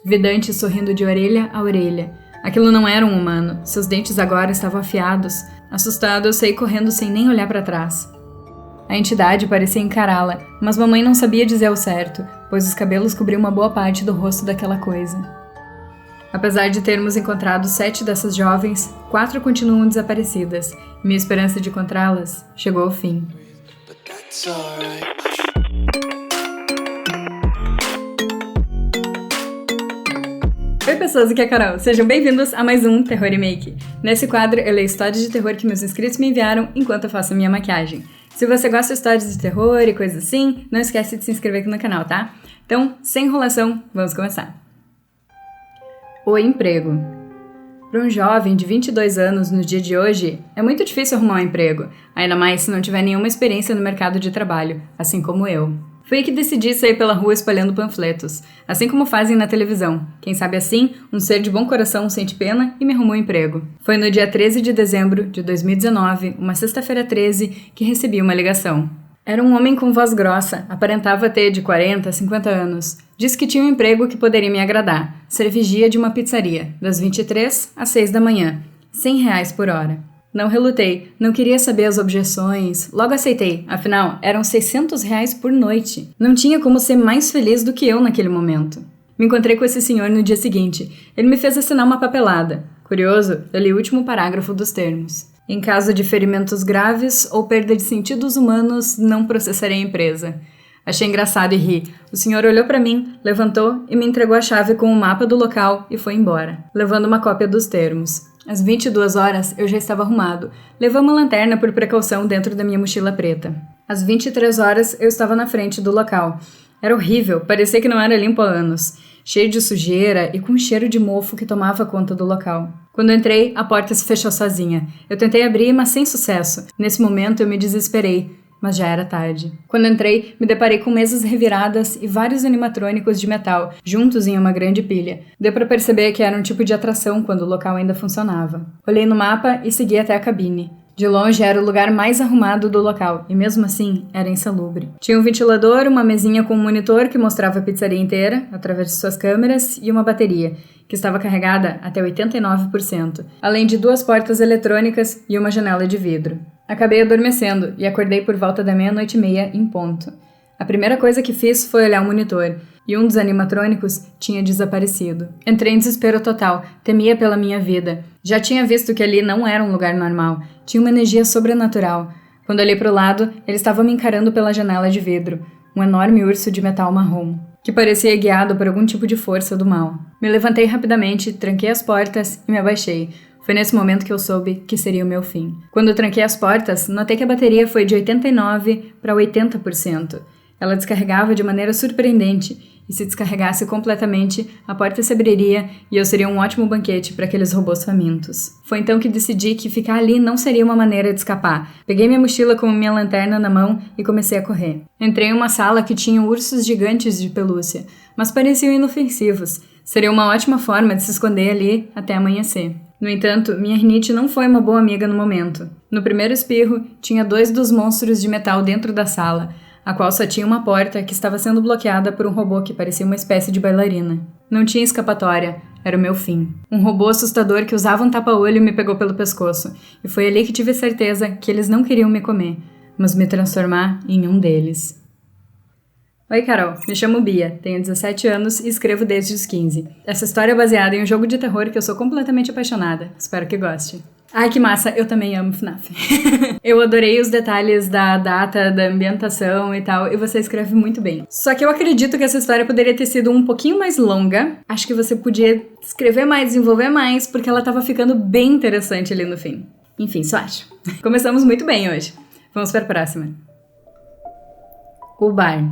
Vi Dante sorrindo de orelha a orelha. Aquilo não era um humano, seus dentes agora estavam afiados. Assustado, eu saí correndo sem nem olhar para trás. A entidade parecia encará-la, mas mamãe não sabia dizer ao certo, pois os cabelos cobriam uma boa parte do rosto daquela coisa. Apesar de termos encontrado 7 dessas jovens, 4 continuam desaparecidas, e minha esperança de encontrá-las chegou ao fim. Oi pessoas, aqui é a Carol. Sejam bem-vindos a mais um Terror Remake. Nesse quadro eu leio histórias de terror que meus inscritos me enviaram enquanto eu faço a minha maquiagem. Se você gosta de histórias de terror e coisas assim, não esquece de se inscrever aqui no canal, tá? Então, sem enrolação, vamos começar. O emprego. Para um jovem de 22 anos no dia de hoje, é muito difícil arrumar um emprego, ainda mais se não tiver nenhuma experiência no mercado de trabalho, assim como eu. Foi aí que decidi sair pela rua espalhando panfletos, assim como fazem na televisão. Quem sabe assim, um ser de bom coração sente pena e me arrumou um emprego. Foi no dia 13 de dezembro de 2019, uma sexta-feira 13, que recebi uma ligação. Era um homem com voz grossa, aparentava ter de 40 a 50 anos. Disse que tinha um emprego que poderia me agradar, ser vigia de uma pizzaria, das 23 às 6 da manhã, R$100 por hora. Não relutei, não queria saber as objeções, logo aceitei, afinal, eram R$600 por noite. Não tinha como ser mais feliz do que eu naquele momento. Me encontrei com esse senhor no dia seguinte, ele me fez assinar uma papelada. Curioso, eu li o último parágrafo dos termos. Em caso de ferimentos graves ou perda de sentidos humanos, não processarei a empresa. Achei engraçado e ri. O senhor olhou para mim, levantou e me entregou a chave com o mapa do local e foi embora, levando uma cópia dos termos. Às 22 horas, eu já estava arrumado. Levei uma lanterna por precaução dentro da minha mochila preta. Às 23 horas, eu estava na frente do local. Era horrível, parecia que não era limpo há anos. Cheio de sujeira e com um cheiro de mofo que tomava conta do local. Quando entrei, a porta se fechou sozinha. Eu tentei abrir, mas sem sucesso. Nesse momento, eu me desesperei. Mas já era tarde. Quando entrei, me deparei com mesas reviradas e vários animatrônicos de metal, juntos em uma grande pilha. Deu para perceber que era um tipo de atração quando o local ainda funcionava. Olhei no mapa e segui até a cabine. De longe era o lugar mais arrumado do local, e mesmo assim era insalubre. Tinha um ventilador, uma mesinha com um monitor que mostrava a pizzaria inteira, através de suas câmeras, e uma bateria, que estava carregada até 89%, além de 2 portas eletrônicas e uma janela de vidro. Acabei adormecendo e acordei por volta da 00:30 em ponto. A primeira coisa que fiz foi olhar o monitor, e um dos animatrônicos tinha desaparecido. Entrei em desespero total, temia pela minha vida. Já tinha visto que ali não era um lugar normal, tinha uma energia sobrenatural. Quando olhei para o lado, ele estava me encarando pela janela de vidro, um enorme urso de metal marrom, que parecia guiado por algum tipo de força do mal. Me levantei rapidamente, tranquei as portas e me abaixei. Foi nesse momento que eu soube que seria o meu fim. Quando eu tranquei as portas, notei que a bateria foi de 89% para 80%. Ela descarregava de maneira surpreendente, e se descarregasse completamente, a porta se abriria e eu seria um ótimo banquete para aqueles robôs famintos. Foi então que decidi que ficar ali não seria uma maneira de escapar. Peguei minha mochila com minha lanterna na mão e comecei a correr. Entrei em uma sala que tinha ursos gigantes de pelúcia, mas pareciam inofensivos. Seria uma ótima forma de se esconder ali até amanhecer. No entanto, minha rinite não foi uma boa amiga no momento. No primeiro espirro, tinha 2 dos monstros de metal dentro da sala, a qual só tinha uma porta que estava sendo bloqueada por um robô que parecia uma espécie de bailarina. Não tinha escapatória, era o meu fim. Um robô assustador que usava um tapa-olho me pegou pelo pescoço, e foi ali que tive certeza que eles não queriam me comer, mas me transformar em um deles. Oi Carol, me chamo Bia, tenho 17 anos e escrevo desde os 15. Essa história é baseada em um jogo de terror que eu sou completamente apaixonada, espero que goste. Ai, que massa, eu também amo FNAF. Eu adorei os detalhes da data, da ambientação e tal, e você escreve muito bem. Só que eu acredito que essa história poderia ter sido um pouquinho mais longa. Acho que você podia escrever mais, desenvolver mais, porque ela tava ficando bem interessante ali no fim. Enfim, só acho. Começamos muito bem hoje. Vamos para a próxima. O bar.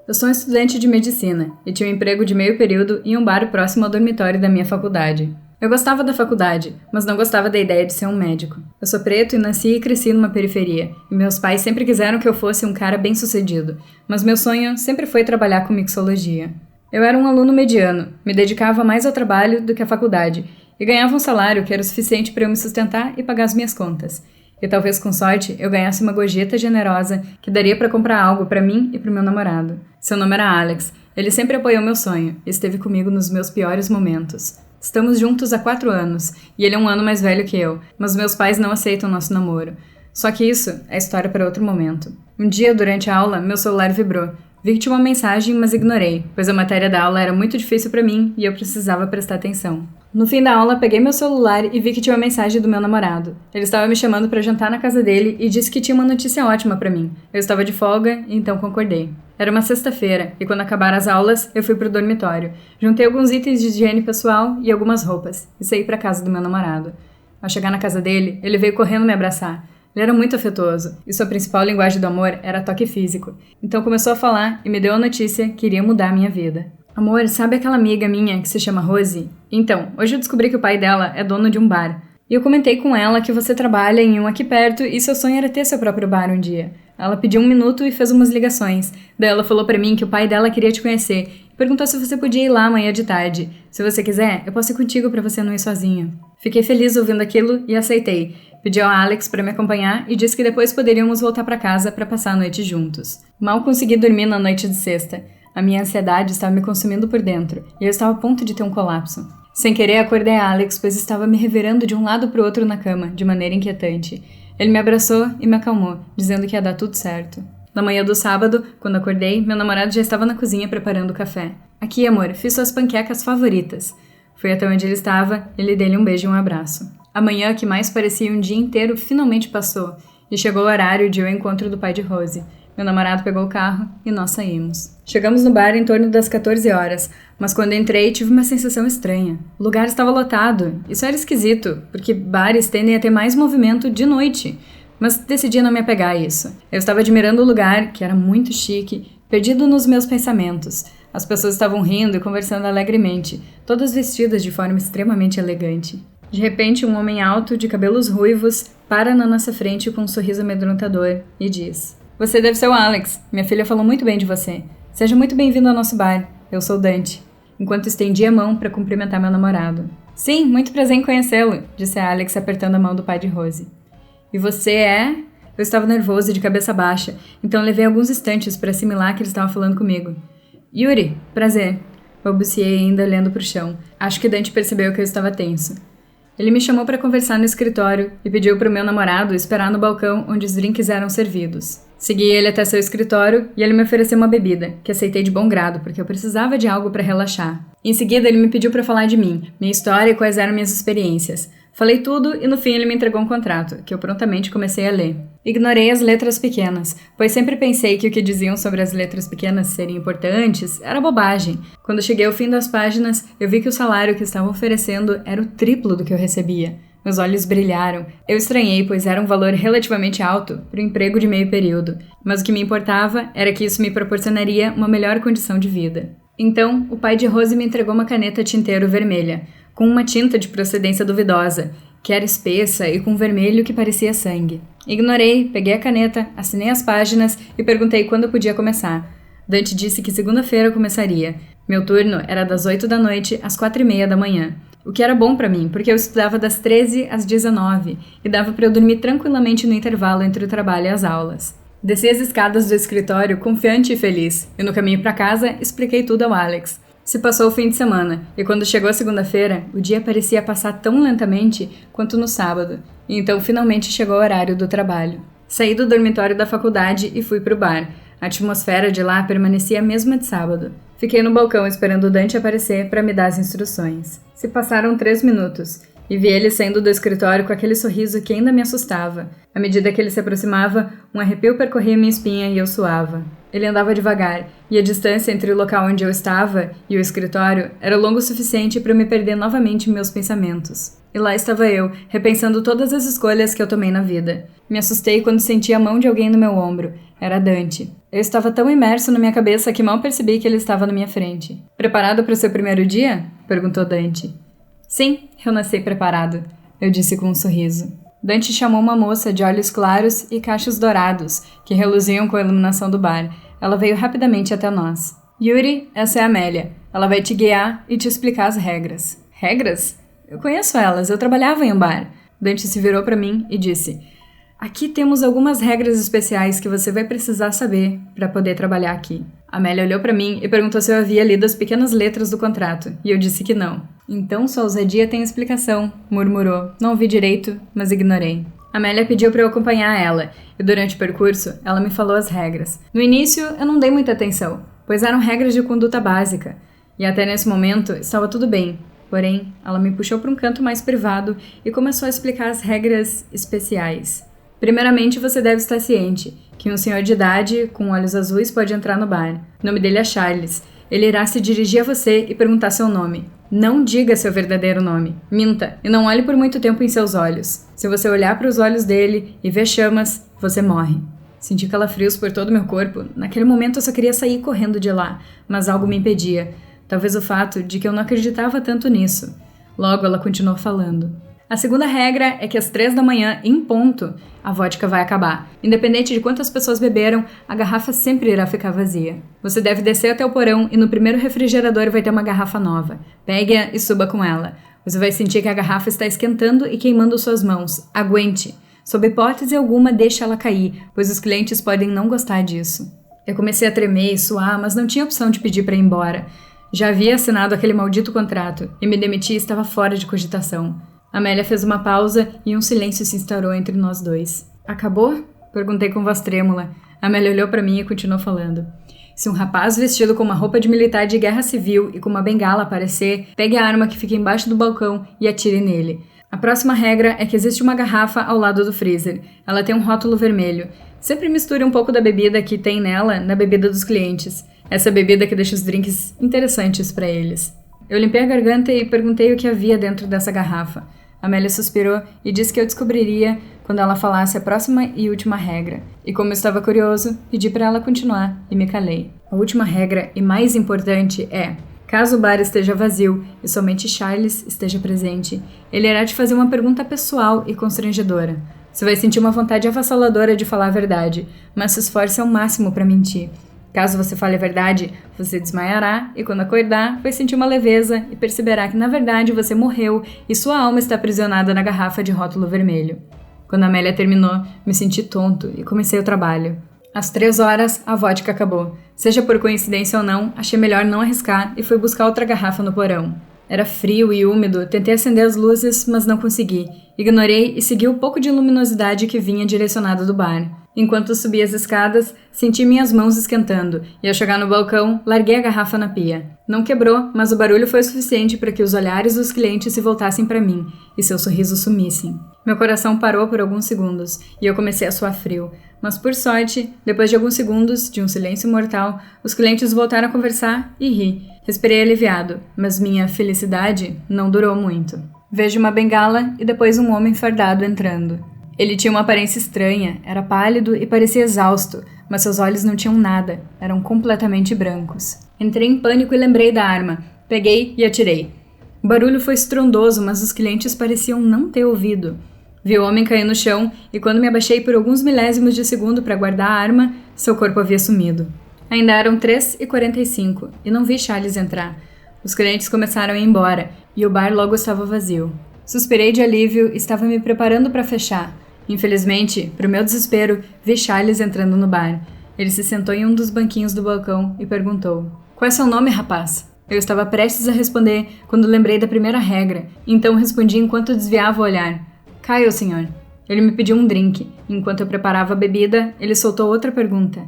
Eu sou um estudante de medicina e tinha um emprego de meio período em um bar próximo ao dormitório da minha faculdade. Eu gostava da faculdade, mas não gostava da ideia de ser um médico. Eu sou preto e nasci e cresci numa periferia, e meus pais sempre quiseram que eu fosse um cara bem-sucedido, mas meu sonho sempre foi trabalhar com mixologia. Eu era um aluno mediano, me dedicava mais ao trabalho do que à faculdade, e ganhava um salário que era o suficiente para eu me sustentar e pagar as minhas contas. E talvez com sorte eu ganhasse uma gorjeta generosa que daria para comprar algo para mim e para o meu namorado. Seu nome era Alex. Ele sempre apoiou meu sonho e esteve comigo nos meus piores momentos. Estamos juntos há 4 anos, e ele é 1 ano mais velho que eu, mas meus pais não aceitam nosso namoro. Só que isso é história para outro momento. Um dia, durante a aula, meu celular vibrou. Vi que tinha uma mensagem, mas ignorei, pois a matéria da aula era muito difícil para mim e eu precisava prestar atenção. No fim da aula, peguei meu celular e vi que tinha uma mensagem do meu namorado. Ele estava me chamando para jantar na casa dele e disse que tinha uma notícia ótima para mim. Eu estava de folga, então concordei. Era uma sexta-feira, e quando acabaram as aulas, eu fui pro dormitório. Juntei alguns itens de higiene pessoal e algumas roupas, e saí pra casa do meu namorado. Ao chegar na casa dele, ele veio correndo me abraçar. Ele era muito afetuoso, e sua principal linguagem do amor era toque físico. Então começou a falar e me deu a notícia que iria mudar a minha vida. Amor, sabe aquela amiga minha que se chama Rose? Então, hoje eu descobri que o pai dela é dono de um bar. E eu comentei com ela que você trabalha em um aqui perto e seu sonho era ter seu próprio bar um dia. Ela pediu 1 minuto e fez umas ligações. Daí ela falou pra mim que o pai dela queria te conhecer e perguntou se você podia ir lá amanhã de tarde. Se você quiser, eu posso ir contigo pra você não ir sozinho. Fiquei feliz ouvindo aquilo e aceitei. Pedi ao Alex pra me acompanhar e disse que depois poderíamos voltar pra casa pra passar a noite juntos. Mal consegui dormir na noite de sexta. A minha ansiedade estava me consumindo por dentro e eu estava a ponto de ter um colapso. Sem querer, acordei Alex, pois estava me revirando de um lado pro outro na cama, de maneira inquietante. Ele me abraçou e me acalmou, dizendo que ia dar tudo certo. Na manhã do sábado, quando acordei, meu namorado já estava na cozinha preparando o café. Aqui, amor, fiz suas panquecas favoritas. Fui até onde ele estava e lhe dei um beijo e um abraço. A manhã, que mais parecia um dia inteiro, finalmente passou, e chegou o horário de ir ao encontro do pai de Rose. Meu namorado pegou o carro e nós saímos. Chegamos no bar em torno das 14 horas, mas quando entrei tive uma sensação estranha. O lugar estava lotado. Isso era esquisito, porque bares tendem a ter mais movimento de noite. Mas decidi não me apegar a isso. Eu estava admirando o lugar, que era muito chique, perdido nos meus pensamentos. As pessoas estavam rindo e conversando alegremente, todas vestidas de forma extremamente elegante. De repente, um homem alto, de cabelos ruivos, para na nossa frente com um sorriso amedrontador e diz: "Você deve ser o Alex. Minha filha falou muito bem de você. Seja muito bem-vindo ao nosso bar. Eu sou Dante." Enquanto estendi a mão para cumprimentar meu namorado. "Sim, muito prazer em conhecê-lo", disse Alex apertando a mão do pai de Rose. "E você é?" Eu estava nervoso e de cabeça baixa, então levei alguns instantes para assimilar que ele estava falando comigo. "Yuri, prazer", balbuciei ainda olhando para o chão. Acho que Dante percebeu que eu estava tenso. Ele me chamou para conversar no escritório e pediu para o meu namorado esperar no balcão onde os drinks eram servidos. Segui ele até seu escritório e ele me ofereceu uma bebida, que aceitei de bom grado porque eu precisava de algo para relaxar. Em seguida, ele me pediu para falar de mim, minha história e quais eram minhas experiências. Falei tudo e no fim ele me entregou um contrato, que eu prontamente comecei a ler. Ignorei as letras pequenas, pois sempre pensei que o que diziam sobre as letras pequenas serem importantes era bobagem. Quando cheguei ao fim das páginas, eu vi que o salário que estavam oferecendo era o triplo do que eu recebia. Meus olhos brilharam. Eu estranhei, pois era um valor relativamente alto para o emprego de meio período, mas o que me importava era que isso me proporcionaria uma melhor condição de vida. Então, o pai de Rose me entregou uma caneta tinteiro vermelha, com uma tinta de procedência duvidosa, que era espessa e com vermelho que parecia sangue. Ignorei, peguei a caneta, assinei as páginas e perguntei quando eu podia começar. Dante disse que segunda-feira começaria. Meu turno era das 8 da noite às 4:30 da manhã. O que era bom pra mim, porque eu estudava das 13 às 19 e dava pra eu dormir tranquilamente no intervalo entre o trabalho e as aulas. Desci as escadas do escritório confiante e feliz, e no caminho pra casa expliquei tudo ao Alex. Se passou o fim de semana, e quando chegou a segunda-feira, o dia parecia passar tão lentamente quanto no sábado, e então finalmente chegou o horário do trabalho. Saí do dormitório da faculdade e fui pro bar. A atmosfera de lá permanecia a mesma de sábado. Fiquei no balcão esperando o Dante aparecer para me dar as instruções. Se passaram 3 minutos, e vi ele saindo do escritório com aquele sorriso que ainda me assustava. À medida que ele se aproximava, um arrepio percorria minha espinha e eu suava. Ele andava devagar, e a distância entre o local onde eu estava e o escritório era longa o suficiente para eu me perder novamente em meus pensamentos. E lá estava eu, repensando todas as escolhas que eu tomei na vida. Me assustei quando senti a mão de alguém no meu ombro. Era Dante. Eu estava tão imerso na minha cabeça que mal percebi que ele estava na minha frente. "Preparado para o seu primeiro dia?" perguntou Dante. "Sim, eu nasci preparado", eu disse com um sorriso. Dante chamou uma moça de olhos claros e cachos dourados, que reluziam com a iluminação do bar. Ela veio rapidamente até nós. "Yuri, essa é a Amélia. Ela vai te guiar e te explicar as regras." "Regras? Eu conheço elas, eu trabalhava em um bar." Dante se virou para mim e disse: "Aqui temos algumas regras especiais que você vai precisar saber para poder trabalhar aqui." Amélia olhou pra mim e perguntou se eu havia lido as pequenas letras do contrato, e eu disse que não. Então sua ousadia tem explicação, murmurou. Não ouvi direito, mas ignorei. Amélia pediu para eu acompanhar ela, e durante o percurso, ela me falou as regras. No início, eu não dei muita atenção, pois eram regras de conduta básica, e até nesse momento estava tudo bem. Porém, ela me puxou para um canto mais privado e começou a explicar as regras especiais. Primeiramente, você deve estar ciente que um senhor de idade, com olhos azuis, pode entrar no bar. O nome dele é Charles. Ele irá se dirigir a você e perguntar seu nome. Não diga seu verdadeiro nome. Minta, e não olhe por muito tempo em seus olhos. Se você olhar para os olhos dele e ver chamas, você morre. Senti calafrios por todo o meu corpo. Naquele momento eu só queria sair correndo de lá, mas algo me impedia. Talvez o fato de que eu não acreditava tanto nisso. Logo, ela continuou falando. A segunda regra é que às 3 da manhã, em ponto, a vodka vai acabar. Independente de quantas pessoas beberam, a garrafa sempre irá ficar vazia. Você deve descer até o porão e no primeiro refrigerador vai ter uma garrafa nova. Pegue-a e suba com ela. Você vai sentir que a garrafa está esquentando e queimando suas mãos. Aguente. Sob hipótese alguma, deixe ela cair, pois os clientes podem não gostar disso. Eu comecei a tremer e suar, mas não tinha opção de pedir para ir embora. Já havia assinado aquele maldito contrato e me demitir estava fora de cogitação. Amélia fez uma pausa e um silêncio se instaurou entre nós dois. Acabou? Perguntei com voz trêmula. Amélia olhou para mim e continuou falando. Se um rapaz vestido com uma roupa de militar de guerra civil e com uma bengala aparecer, pegue a arma que fica embaixo do balcão e atire nele. A próxima regra é que existe uma garrafa ao lado do freezer. Ela tem um rótulo vermelho. Sempre misture um pouco da bebida que tem nela na bebida dos clientes. Essa bebida que deixa os drinks interessantes para eles. Eu limpei a garganta e perguntei o que havia dentro dessa garrafa. Amélia suspirou e disse que eu descobriria quando ela falasse a próxima e última regra. E como eu estava curioso, pedi para ela continuar e me calei. A última regra e mais importante é: caso o bar esteja vazio e somente Charles esteja presente, ele irá te fazer uma pergunta pessoal e constrangedora. Você vai sentir uma vontade avassaladora de falar a verdade, mas se esforce ao máximo para mentir. Caso você fale a verdade, você desmaiará e quando acordar, vai sentir uma leveza e perceberá que na verdade você morreu e sua alma está aprisionada na garrafa de rótulo vermelho. Quando a Amélia terminou, me senti tonto e comecei o trabalho. Às 3 horas, a vodka acabou. Seja por coincidência ou não, achei melhor não arriscar e fui buscar outra garrafa no porão. Era frio e úmido, tentei acender as luzes, mas não consegui. Ignorei e segui o pouco de luminosidade que vinha direcionada do bar. Enquanto subia as escadas, senti minhas mãos esquentando, e ao chegar no balcão, larguei a garrafa na pia. Não quebrou, mas o barulho foi suficiente para que os olhares dos clientes se voltassem para mim, e seus sorrisos sumissem. Meu coração parou por alguns segundos, e eu comecei a suar frio. Mas por sorte, depois de alguns segundos, de um silêncio mortal, os clientes voltaram a conversar e ri. Respirei aliviado, mas minha felicidade não durou muito. Vejo uma bengala e depois um homem fardado entrando. Ele tinha uma aparência estranha, era pálido e parecia exausto, mas seus olhos não tinham nada, eram completamente brancos. Entrei em pânico e lembrei da arma. Peguei e atirei. O barulho foi estrondoso, mas os clientes pareciam não ter ouvido. Vi o homem cair no chão e quando me abaixei por alguns milésimos de segundo para guardar a arma, seu corpo havia sumido. Ainda eram 3h45 e não vi Charles entrar. Os clientes começaram a ir embora e o bar logo estava vazio. Suspirei de alívio e estava me preparando para fechar. Infelizmente, para o meu desespero, vi Charles entrando no bar. Ele se sentou em um dos banquinhos do balcão e perguntou: "Qual é seu nome, rapaz?" Eu estava prestes a responder quando lembrei da primeira regra, então respondi enquanto desviava o olhar: "Kyle, senhor." Ele me pediu um drink. Enquanto eu preparava a bebida, ele soltou outra pergunta.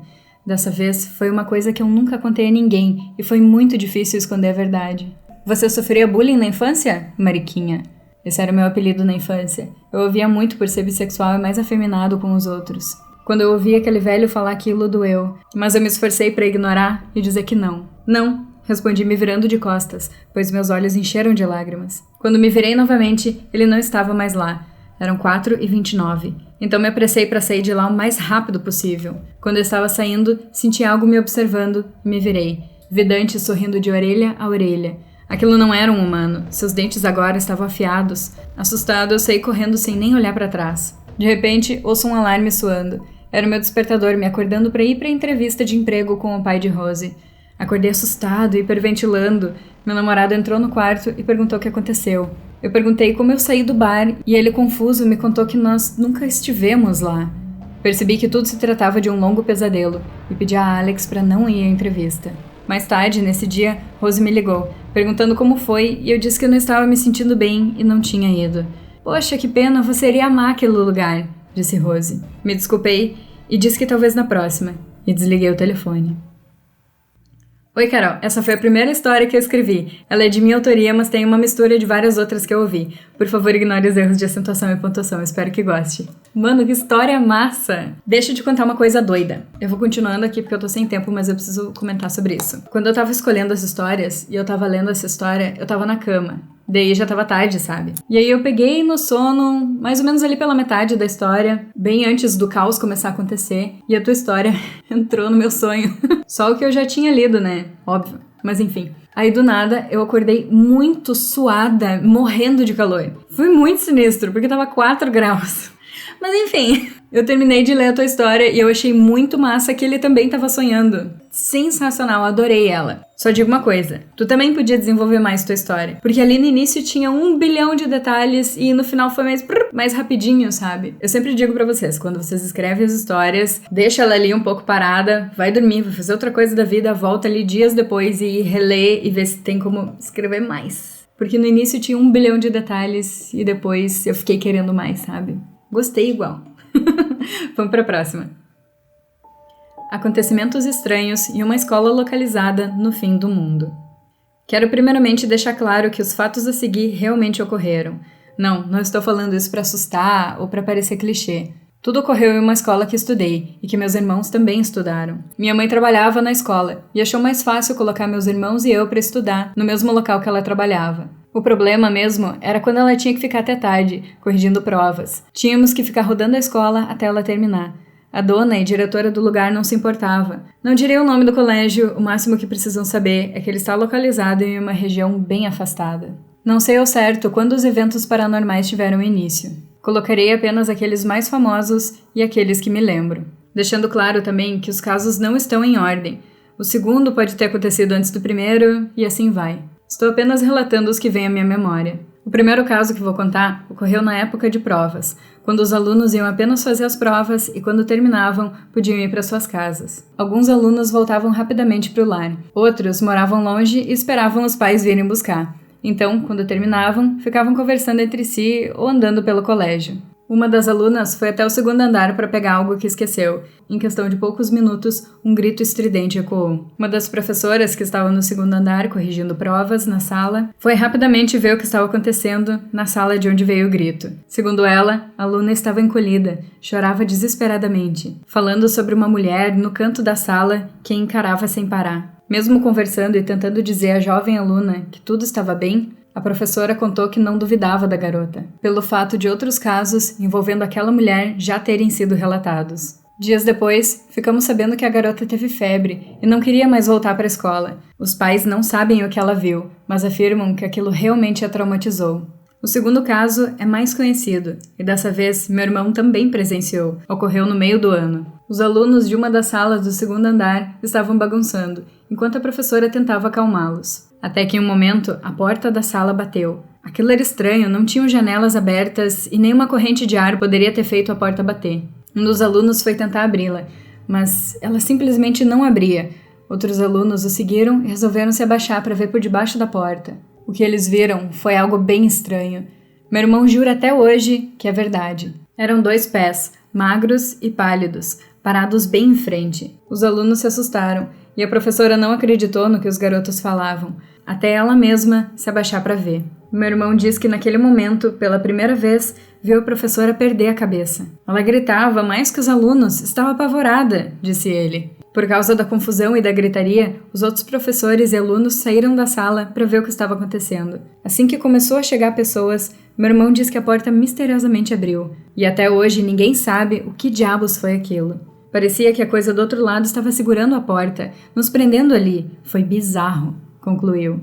Dessa vez, foi uma coisa que eu nunca contei a ninguém e foi muito difícil esconder a verdade. "Você sofria bullying na infância, Mariquinha?" Esse era o meu apelido na infância. Eu ouvia muito por ser bissexual e mais afeminado com os outros. Quando eu ouvi aquele velho falar aquilo, doeu. Mas eu me esforcei para ignorar e dizer que não. "Não", respondi me virando de costas, pois meus olhos encheram de lágrimas. Quando me virei novamente, ele não estava mais lá. Eram 4h29. Então me apressei para sair de lá o mais rápido possível. Quando eu estava saindo, senti algo me observando e me virei. Vi Dante sorrindo de orelha a orelha. Aquilo não era um humano. Seus dentes agora estavam afiados. Assustado, eu saí correndo sem nem olhar para trás. De repente, ouço um alarme soando. Era o meu despertador me acordando para ir para a entrevista de emprego com o pai de Rose. Acordei assustado e hiperventilando. Meu namorado entrou no quarto e perguntou o que aconteceu. Eu perguntei como eu saí do bar e ele, confuso, me contou que nós nunca estivemos lá. Percebi que tudo se tratava de um longo pesadelo e pedi a Alex para não ir à entrevista. Mais tarde, nesse dia, Rose me ligou, perguntando como foi, e eu disse que eu não estava me sentindo bem e não tinha ido. Poxa, que pena, você iria amar aquele lugar, disse Rose. Me desculpei e disse que talvez na próxima, e desliguei o telefone. Oi, Carol, essa foi a primeira história que eu escrevi. Ela é de minha autoria, mas tem uma mistura de várias outras que eu ouvi. Por favor, ignore os erros de acentuação e pontuação, espero que goste. Mano, que história massa! Deixa eu te contar uma coisa doida. Eu vou continuando aqui porque eu tô sem tempo, mas eu preciso comentar sobre isso. Quando eu tava escolhendo as histórias e eu tava lendo essa história, eu tava na cama. Daí já tava tarde, sabe? E aí eu peguei no sono, mais ou menos ali pela metade da história, bem antes do caos começar a acontecer, e a tua história entrou no meu sonho. Só o que eu já tinha lido, né? Óbvio. Mas enfim. Aí do nada eu acordei muito suada, morrendo de calor. Foi muito sinistro, porque tava 4 graus. Mas enfim, eu terminei de ler a tua história e eu achei muito massa que ele também tava sonhando. Sensacional, adorei ela. Só digo uma coisa, tu também podia desenvolver mais tua história. Porque ali no início tinha 1 bilhão de detalhes e no final foi mais rapidinho, sabe? Eu sempre digo pra vocês, quando vocês escrevem as histórias, deixa ela ali um pouco parada, vai dormir, vai fazer outra coisa da vida, volta ali dias depois e relê e vê se tem como escrever mais. Porque no início tinha 1 bilhão de detalhes e depois eu fiquei querendo mais, sabe? Gostei igual. Vamos pra próxima. Acontecimentos estranhos em uma escola localizada no fim do mundo. Quero primeiramente deixar claro que os fatos a seguir realmente ocorreram. Não estou falando isso para assustar ou para parecer clichê. Tudo ocorreu em uma escola que estudei e que meus irmãos também estudaram. Minha mãe trabalhava na escola e achou mais fácil colocar meus irmãos e eu para estudar no mesmo local que ela trabalhava. O problema mesmo era quando ela tinha que ficar até tarde, corrigindo provas. Tínhamos que ficar rodando a escola até ela terminar. A dona e diretora do lugar não se importava. Não direi o nome do colégio, o máximo que precisam saber é que ele está localizado em uma região bem afastada. Não sei ao certo quando os eventos paranormais tiveram início. Colocarei apenas aqueles mais famosos e aqueles que me lembro. Deixando claro também que os casos não estão em ordem. O segundo pode ter acontecido antes do primeiro, e assim vai. Estou apenas relatando os que vêm à minha memória. O primeiro caso que vou contar ocorreu na época de provas, quando os alunos iam apenas fazer as provas e quando terminavam, podiam ir para suas casas. Alguns alunos voltavam rapidamente para o lar, outros moravam longe e esperavam os pais virem buscar. Então, quando terminavam, ficavam conversando entre si ou andando pelo colégio. Uma das alunas foi até o 2º andar para pegar algo que esqueceu. Em questão de poucos minutos, um grito estridente ecoou. Uma das professoras que estava no 2º andar corrigindo provas na sala foi rapidamente ver o que estava acontecendo na sala de onde veio o grito. Segundo ela, a aluna estava encolhida, chorava desesperadamente, falando sobre uma mulher no canto da sala que a encarava sem parar. Mesmo conversando e tentando dizer à jovem aluna que tudo estava bem, a professora contou que não duvidava da garota, pelo fato de outros casos envolvendo aquela mulher já terem sido relatados. Dias depois, ficamos sabendo que a garota teve febre e não queria mais voltar para a escola. Os pais não sabem o que ela viu, mas afirmam que aquilo realmente a traumatizou. O segundo caso é mais conhecido, e dessa vez meu irmão também presenciou. Ocorreu no meio do ano. Os alunos de uma das salas do 2º andar estavam bagunçando, enquanto a professora tentava acalmá-los. Até que em um momento, a porta da sala bateu. Aquilo era estranho, não tinham janelas abertas e nenhuma corrente de ar poderia ter feito a porta bater. Um dos alunos foi tentar abri-la, mas ela simplesmente não abria. Outros alunos o seguiram e resolveram se abaixar para ver por debaixo da porta. O que eles viram foi algo bem estranho. Meu irmão jura até hoje que é verdade. Eram 2 pés, magros e pálidos, parados bem em frente. Os alunos se assustaram e a professora não acreditou no que os garotos falavam, até ela mesma se abaixar para ver. Meu irmão diz que naquele momento, pela primeira vez, viu a professora perder a cabeça. Ela gritava mais que os alunos, estava apavorada, disse ele. Por causa da confusão e da gritaria, os outros professores e alunos saíram da sala para ver o que estava acontecendo. Assim que começou a chegar pessoas, meu irmão diz que a porta misteriosamente abriu. E até hoje ninguém sabe o que diabos foi aquilo. Parecia que a coisa do outro lado estava segurando a porta, nos prendendo ali. Foi bizarro, concluiu.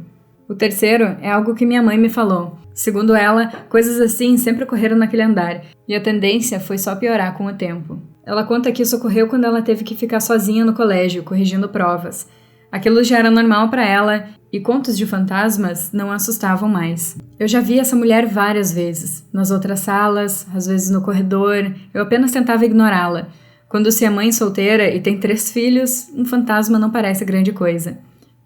O terceiro é algo que minha mãe me falou. Segundo ela, coisas assim sempre ocorreram naquele andar, e a tendência foi só piorar com o tempo. Ela conta que isso ocorreu quando ela teve que ficar sozinha no colégio, corrigindo provas. Aquilo já era normal para ela, e contos de fantasmas não a assustavam mais. Eu já vi essa mulher várias vezes, nas outras salas, às vezes no corredor, eu apenas tentava ignorá-la. Quando se é mãe solteira e tem 3 filhos, um fantasma não parece grande coisa.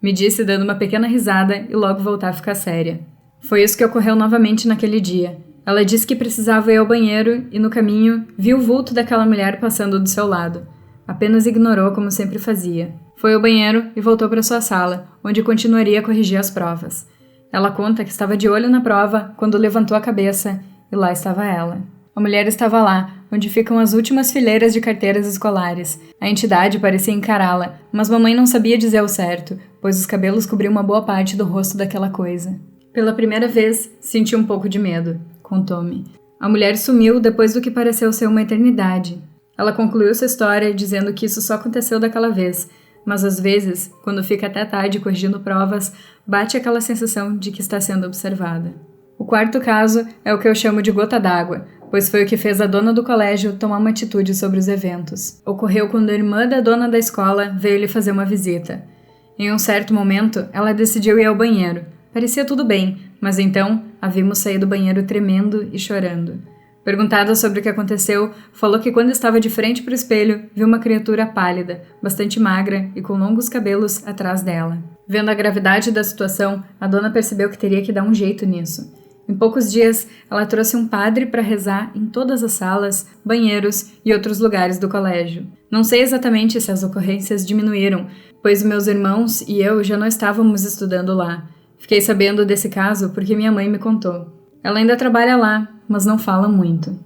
Me disse dando uma pequena risada e logo voltar a ficar séria. Foi isso que ocorreu novamente naquele dia. Ela disse que precisava ir ao banheiro e, no caminho, viu o vulto daquela mulher passando do seu lado. Apenas ignorou como sempre fazia. Foi ao banheiro e voltou para sua sala, onde continuaria a corrigir as provas. Ela conta que estava de olho na prova quando levantou a cabeça e lá estava ela. A mulher estava lá, onde ficam as últimas fileiras de carteiras escolares. A entidade parecia encará-la, mas mamãe não sabia dizer ao certo, pois os cabelos cobriam uma boa parte do rosto daquela coisa. Pela primeira vez, senti um pouco de medo, contou-me. A mulher sumiu depois do que pareceu ser uma eternidade. Ela concluiu sua história dizendo que isso só aconteceu daquela vez, mas às vezes, quando fica até tarde corrigindo provas, bate aquela sensação de que está sendo observada. O quarto caso é o que eu chamo de gota d'água, pois foi o que fez a dona do colégio tomar uma atitude sobre os eventos. Ocorreu quando a irmã da dona da escola veio lhe fazer uma visita. Em um certo momento, ela decidiu ir ao banheiro. Parecia tudo bem, mas então a vimos sair do banheiro tremendo e chorando. Perguntada sobre o que aconteceu, falou que quando estava de frente para o espelho, viu uma criatura pálida, bastante magra e com longos cabelos atrás dela. Vendo a gravidade da situação, a dona percebeu que teria que dar um jeito nisso. Em poucos dias, ela trouxe um padre para rezar em todas as salas, banheiros e outros lugares do colégio. Não sei exatamente se as ocorrências diminuíram, pois meus irmãos e eu já não estávamos estudando lá. Fiquei sabendo desse caso porque minha mãe me contou. Ela ainda trabalha lá, mas não fala muito.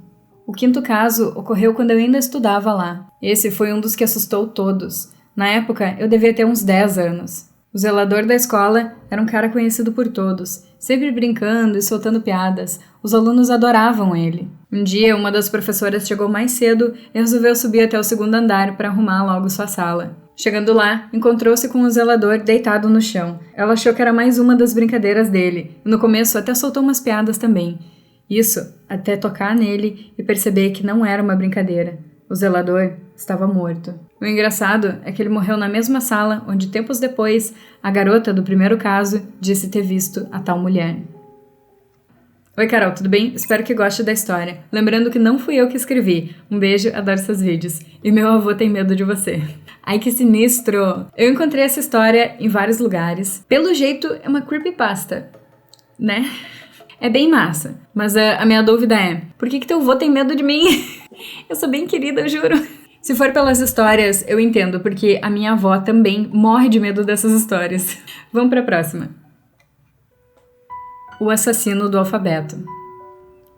O quinto caso ocorreu quando eu ainda estudava lá. Esse foi um dos que assustou todos. Na época, eu devia ter uns 10 anos. O zelador da escola era um cara conhecido por todos, sempre brincando e soltando piadas. Os alunos adoravam ele. Um dia, uma das professoras chegou mais cedo e resolveu subir até o 2º andar para arrumar logo sua sala. Chegando lá, encontrou-se com o zelador deitado no chão. Ela achou que era mais uma das brincadeiras dele, e no começo até soltou umas piadas também. Isso, até tocar nele e perceber que não era uma brincadeira. O zelador estava morto. O engraçado é que ele morreu na mesma sala onde, tempos depois, a garota do primeiro caso disse ter visto a tal mulher. Oi, Carol, tudo bem? Espero que goste da história. Lembrando que não fui eu que escrevi. Um beijo, adoro seus vídeos. E meu avô tem medo de você. Ai, que sinistro! Eu encontrei essa história em vários lugares. Pelo jeito, é uma creepypasta, né? É bem massa. Mas a minha dúvida é, por que teu avô tem medo de mim? Eu sou bem querida, eu juro. Se for pelas histórias, eu entendo, porque a minha avó também morre de medo dessas histórias. Vamos pra próxima. O assassino do alfabeto.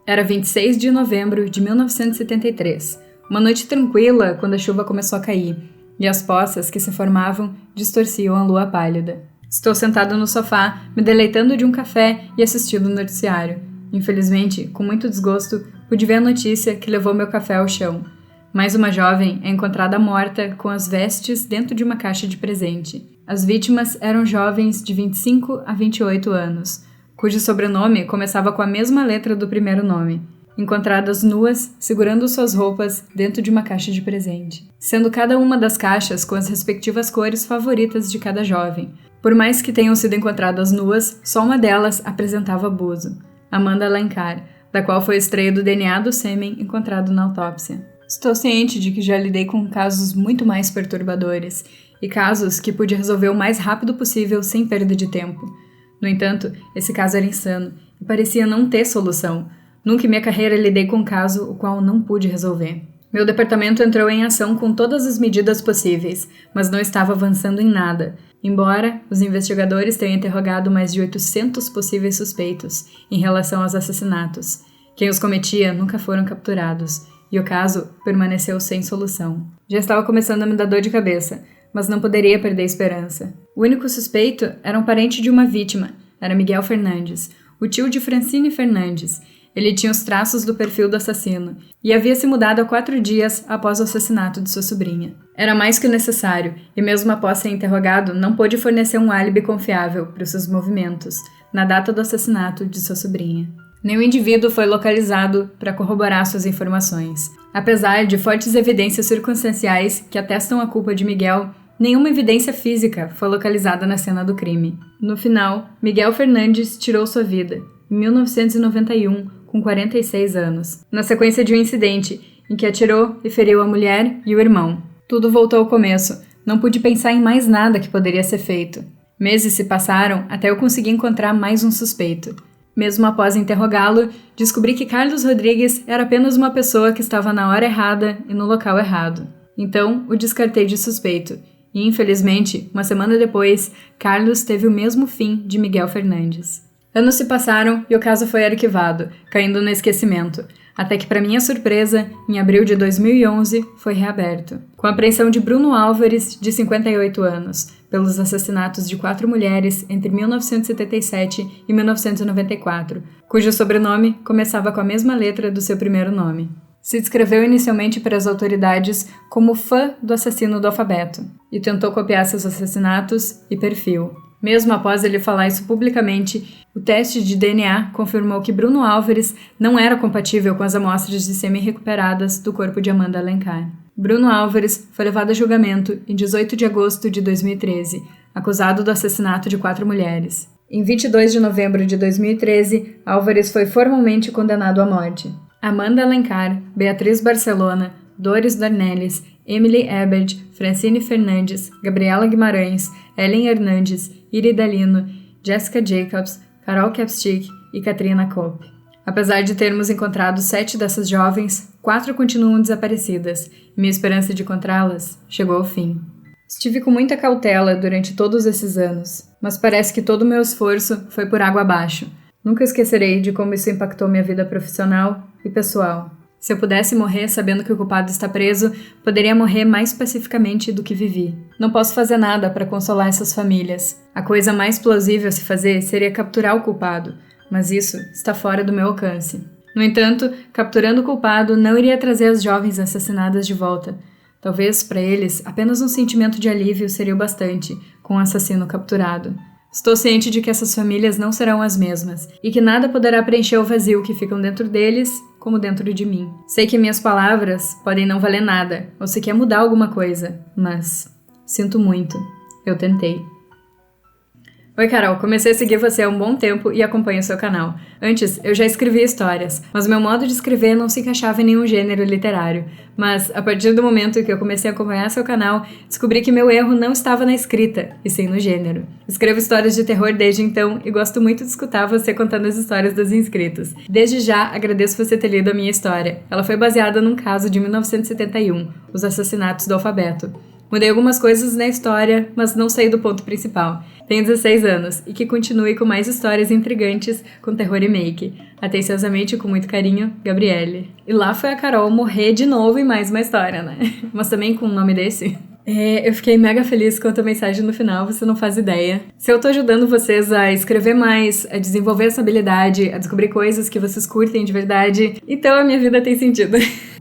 Era 26 de novembro de 1973. Uma noite tranquila quando a chuva começou a cair, e as poças que se formavam distorciam a lua pálida. Estou sentado no sofá, me deleitando de um café e assistindo o noticiário. Infelizmente, com muito desgosto, pude ver a notícia que levou meu café ao chão. Mais uma jovem é encontrada morta com as vestes dentro de uma caixa de presente. As vítimas eram jovens de 25 a 28 anos, cujo sobrenome começava com a mesma letra do primeiro nome, encontradas nuas, segurando suas roupas dentro de uma caixa de presente, sendo cada uma das caixas com as respectivas cores favoritas de cada jovem. Por mais que tenham sido encontradas nuas, só uma delas apresentava abuso, Amanda Alencar, da qual foi extraído o DNA do sêmen encontrado na autópsia. Estou ciente de que já lidei com casos muito mais perturbadores, e casos que pude resolver o mais rápido possível sem perda de tempo. No entanto, esse caso era insano, e parecia não ter solução. Nunca em minha carreira lidei com um caso o qual não pude resolver. Meu departamento entrou em ação com todas as medidas possíveis, mas não estava avançando em nada, embora os investigadores tenham interrogado mais de 800 possíveis suspeitos em relação aos assassinatos. Quem os cometia nunca foram capturados, e o caso permaneceu sem solução. Já estava começando a me dar dor de cabeça, mas não poderia perder a esperança. O único suspeito era um parente de uma vítima, era Miguel Fernandes, o tio de Francine Fernandes. Ele tinha os traços do perfil do assassino e havia se mudado há 4 dias após o assassinato de sua sobrinha. Era mais que o necessário, e mesmo após ser interrogado, não pôde fornecer um álibi confiável para os seus movimentos na data do assassinato de sua sobrinha. Nenhum indivíduo foi localizado para corroborar suas informações. Apesar de fortes evidências circunstanciais que atestam a culpa de Miguel, nenhuma evidência física foi localizada na cena do crime. No final, Miguel Fernandes tirou sua vida, em 1991, com 46 anos, na sequência de um incidente em que atirou e feriu a mulher e o irmão. Tudo voltou ao começo. Não pude pensar em mais nada que poderia ser feito. Meses se passaram até eu conseguir encontrar mais um suspeito. Mesmo após interrogá-lo, descobri que Carlos Rodrigues era apenas uma pessoa que estava na hora errada e no local errado. Então, o descartei de suspeito. E, infelizmente, uma semana depois, Carlos teve o mesmo fim de Miguel Fernandes. Anos se passaram e o caso foi arquivado, caindo no esquecimento. Até que, para minha surpresa, em abril de 2011, foi reaberto. Com a apreensão de Bruno Álvares, de 58 anos, pelos assassinatos de 4 mulheres entre 1977 e 1994, cujo sobrenome começava com a mesma letra do seu primeiro nome. Se descreveu inicialmente para as autoridades como fã do assassino do alfabeto e tentou copiar seus assassinatos e perfil. Mesmo após ele falar isso publicamente, o teste de DNA confirmou que Bruno Álvares não era compatível com as amostras de sêmen recuperadas do corpo de Amanda Alencar. Bruno Álvares foi levado a julgamento em 18 de agosto de 2013, acusado do assassinato de 4 mulheres. Em 22 de novembro de 2013, Álvares foi formalmente condenado à morte. Amanda Alencar, Beatriz Barcelona, Doris Dornelles, Emily Ebert, Francine Fernandes, Gabriela Guimarães, Ellen Hernandes, Irida Lino, Jessica Jacobs, Carol Capstick e Katrina Kopp. Apesar de termos encontrado 7 dessas jovens, 4 continuam desaparecidas e minha esperança de encontrá-las chegou ao fim. Estive com muita cautela durante todos esses anos, mas parece que todo o meu esforço foi por água abaixo. Nunca esquecerei de como isso impactou minha vida profissional e pessoal. Se eu pudesse morrer sabendo que o culpado está preso, poderia morrer mais pacificamente do que vivi. Não posso fazer nada para consolar essas famílias. A coisa mais plausível a se fazer seria capturar o culpado, mas isso está fora do meu alcance. No entanto, capturando o culpado não iria trazer as jovens assassinadas de volta. Talvez, para eles, apenas um sentimento de alívio seria o bastante, com o assassino capturado. Estou ciente de que essas famílias não serão as mesmas, e que nada poderá preencher o vazio que ficam dentro deles, como dentro de mim. Sei que minhas palavras podem não valer nada, ou sequer mudar alguma coisa, mas sinto muito. Eu tentei. Oi, Carol, comecei a seguir você há um bom tempo e acompanho o seu canal. Antes, eu já escrevia histórias, mas meu modo de escrever não se encaixava em nenhum gênero literário. Mas, a partir do momento que eu comecei a acompanhar seu canal, descobri que meu erro não estava na escrita, e sim no gênero. Escrevo histórias de terror desde então e gosto muito de escutar você contando as histórias dos inscritos. Desde já, agradeço você ter lido a minha história. Ela foi baseada num caso de 1971, os assassinatos do alfabeto. Mudei algumas coisas na história, mas não saí do ponto principal. Tenho 16 anos e que continue com mais histórias intrigantes com terror e make. Atenciosamente, com muito carinho, Gabriele. E lá foi a Carol morrer de novo em mais uma história, né? Mas também com um nome desse. Eu fiquei mega feliz com a tua mensagem no final, você não faz ideia. Se eu tô ajudando vocês a escrever mais, a desenvolver essa habilidade, a descobrir coisas que vocês curtem de verdade, então a minha vida tem sentido.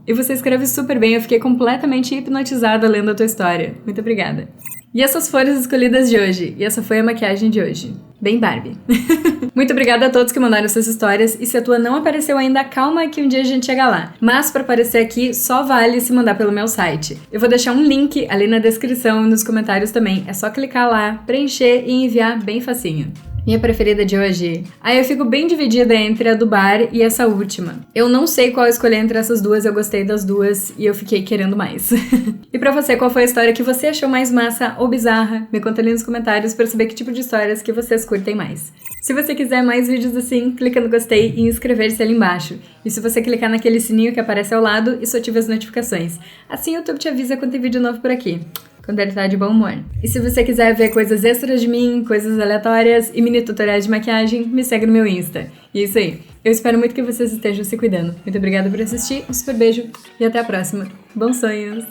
E você escreve super bem, eu fiquei completamente hipnotizada lendo a tua história. Muito obrigada. E essas foram as escolhidas de hoje, e essa foi a maquiagem de hoje. Bem Barbie. Muito obrigada a todos que mandaram essas histórias, e se a tua não apareceu ainda, calma que um dia a gente chega lá. Mas pra aparecer aqui, só vale se mandar pelo meu site. Eu vou deixar um link ali na descrição e nos comentários também, é só clicar lá, preencher e enviar bem facinho. Minha preferida de hoje? Eu fico bem dividida entre a do bar e essa última. Eu não sei qual escolher entre essas duas, eu gostei das duas e eu fiquei querendo mais. E pra você, qual foi a história que você achou mais massa ou bizarra? Me conta ali nos comentários pra saber que tipo de histórias que vocês curtem mais. Se você quiser mais vídeos assim, clica no gostei e inscrever-se ali embaixo. E se você clicar naquele sininho que aparece ao lado, isso ativa as notificações. Assim o YouTube te avisa quando tem vídeo novo por aqui. Quando ele tá de bom humor. E se você quiser ver coisas extras de mim, coisas aleatórias e mini tutoriais de maquiagem, me segue no meu Insta. E é isso aí. Eu espero muito que vocês estejam se cuidando. Muito obrigada por assistir, um super beijo e até a próxima. Bons sonhos!